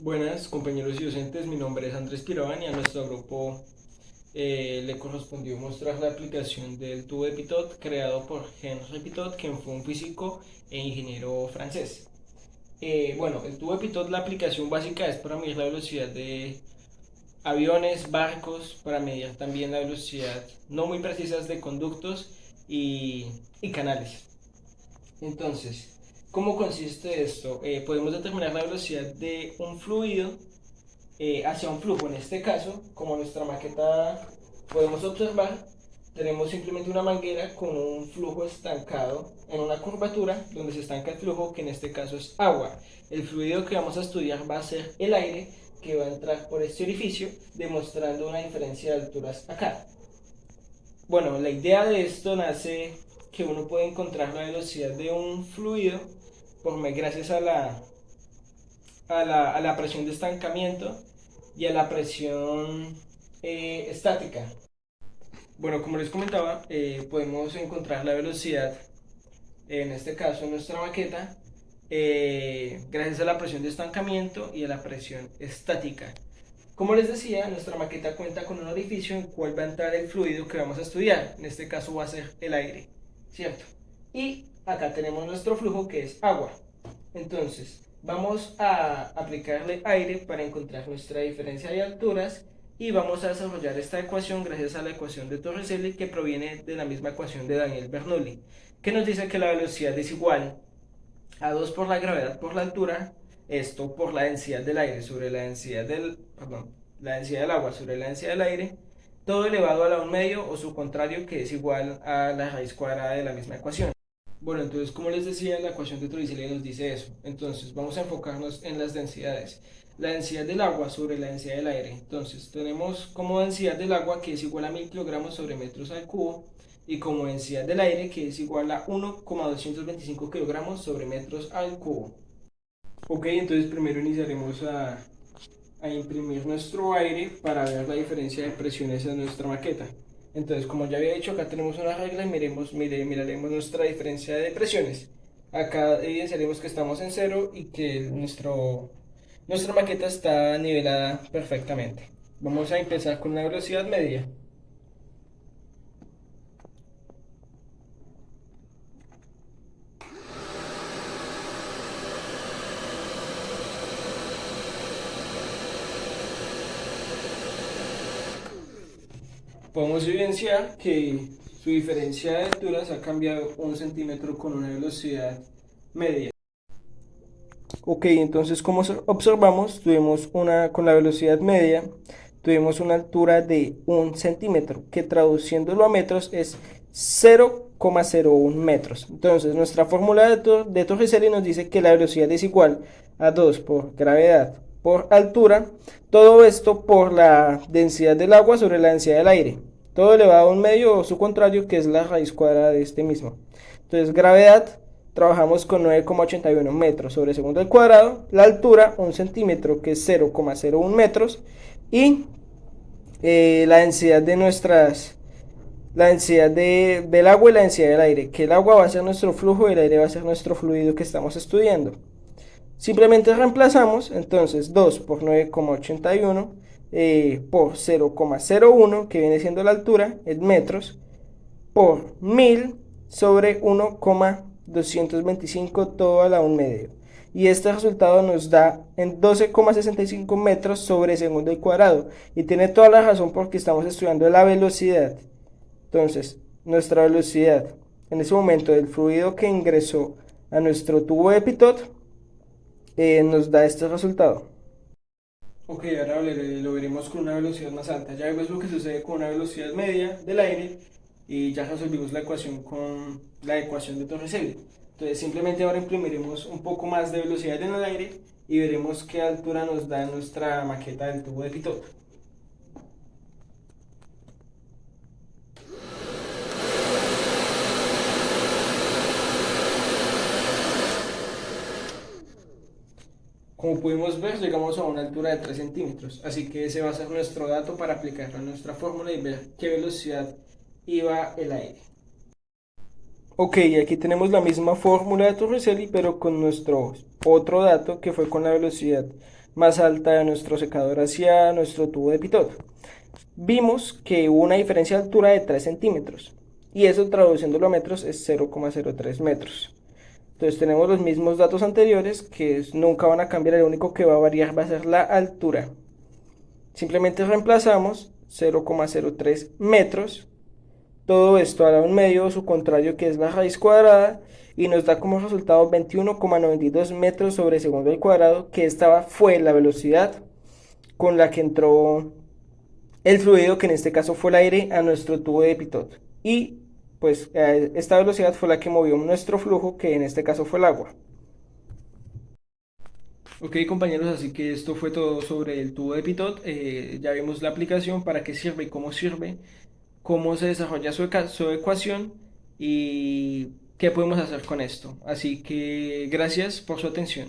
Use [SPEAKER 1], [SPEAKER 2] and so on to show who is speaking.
[SPEAKER 1] Buenas compañeros y docentes, mi nombre es Andrés Piroán y a nuestro grupo le correspondió mostrar la aplicación del tubo de Pitot creado por Henri Pitot, quien fue un físico e ingeniero francés. Bueno, el tubo de Pitot, la aplicación básica es para medir la velocidad de aviones, barcos, para medir también la velocidad no muy precisas de conductos y, y canales. Entonces, ¿cómo consiste esto? Podemos determinar la velocidad de un fluido hacia un flujo. En este caso, como nuestra maqueta podemos observar, tenemos simplemente una manguera con un flujo estancado en una curvatura donde se estanca el flujo, que en este caso es agua. El fluido que vamos a estudiar va a ser el aire que va a entrar por este orificio, demostrando una diferencia de alturas acá. Bueno, la idea de esto nace que uno puede encontrar la velocidad de un fluido gracias a la presión de estancamiento y a la presión estática. Bueno, como les comentaba, podemos encontrar la velocidad, en este caso en nuestra maqueta, gracias a la presión de estancamiento y a la presión estática. Como les decía, nuestra maqueta cuenta con un orificio en el cual va a entrar el fluido que vamos a estudiar. En este caso va a ser el aire, ¿cierto? Y acá tenemos nuestro flujo que es agua. Entonces, vamos a aplicarle aire para encontrar nuestra diferencia de alturas y vamos a desarrollar esta ecuación gracias a la ecuación de Torricelli que proviene de la misma ecuación de Daniel Bernoulli, que nos dice que la velocidad es igual a 2 por la gravedad por la altura, esto por la densidad del aire sobre la densidad la densidad del agua sobre la densidad del aire, todo elevado a la 1 medio o su contrario, que es igual a la raíz cuadrada de la misma ecuación. Bueno, entonces como les decía, la ecuación de Torricelli nos dice eso. Entonces vamos a enfocarnos en las densidades. La densidad del agua sobre la densidad del aire. Entonces tenemos como densidad del agua que es igual a 1000 kilogramos sobre metros al cubo y como densidad del aire que es igual a 1,225 kilogramos sobre metros al cubo. Ok, entonces primero iniciaremos a imprimir nuestro aire para ver la diferencia de presiones en nuestra maqueta. Entonces, como ya había dicho, acá tenemos una regla y miraremos nuestra diferencia de presiones. Acá evidenciaremos que estamos en cero y que nuestra maqueta está nivelada perfectamente. Vamos a empezar con una velocidad media. Podemos evidenciar que su diferencia de alturas ha cambiado 1 centímetro con una velocidad media. Ok, entonces como observamos, con la velocidad media, tuvimos una altura de 1 centímetro, que traduciéndolo a metros es 0,01 metros. Entonces nuestra fórmula de Torricelli nos dice que la velocidad es igual a 2 por gravedad por altura, todo esto por la densidad del agua sobre la densidad del aire, todo elevado a un medio o su contrario, que es la raíz cuadrada de este mismo. Entonces gravedad, trabajamos con 9,81 metros sobre segundo al cuadrado, la altura 1 centímetro que es 0,01 metros y la densidad de la densidad del agua y la densidad del aire, que el agua va a ser nuestro flujo y el aire va a ser nuestro fluido que estamos estudiando. Simplemente reemplazamos, entonces 2 por 9,81 por 0,01, que viene siendo la altura en metros, por 1000 sobre 1,225 todo a la 1 medio. Y este resultado nos da en 12,65 metros sobre segundo al cuadrado. Y tiene toda la razón porque estamos estudiando la velocidad. Entonces, nuestra velocidad en ese momento del fluido que ingresó a nuestro tubo de Pitot nos da este resultado. Ok, ahora lo veremos con una velocidad más alta. Ya vemos lo que sucede con una velocidad media del aire y ya resolvimos la ecuación con la ecuación de Torricelli. Entonces simplemente ahora imprimiremos un poco más de velocidad en el aire y veremos qué altura nos da nuestra maqueta del tubo de Pitot. Como pudimos ver, llegamos a una altura de 3 centímetros, así que ese va a ser nuestro dato para aplicarlo a nuestra fórmula y ver qué velocidad iba el aire. Ok, aquí tenemos la misma fórmula de Torricelli, pero con nuestro otro dato que fue con la velocidad más alta de nuestro secador hacia nuestro tubo de pitot. Vimos que hubo una diferencia de altura de 3 centímetros y eso traduciéndolo a metros es 0,03 metros. Entonces tenemos los mismos datos anteriores que nunca van a cambiar, lo único que va a variar va a ser la altura. Simplemente reemplazamos 0,03 metros, todo esto a un medio, su contrario que es la raíz cuadrada, y nos da como resultado 21,92 metros sobre segundo al cuadrado, que esta fue la velocidad con la que entró el fluido, que en este caso fue el aire, a nuestro tubo de pitot. Y pues esta velocidad fue la que movió nuestro flujo, que en este caso fue el agua. Ok, compañeros, así que esto fue todo sobre el tubo de pitot. Ya vimos la aplicación, para qué sirve, cómo se desarrolla su ecuación y qué podemos hacer con esto. Así que gracias por su atención.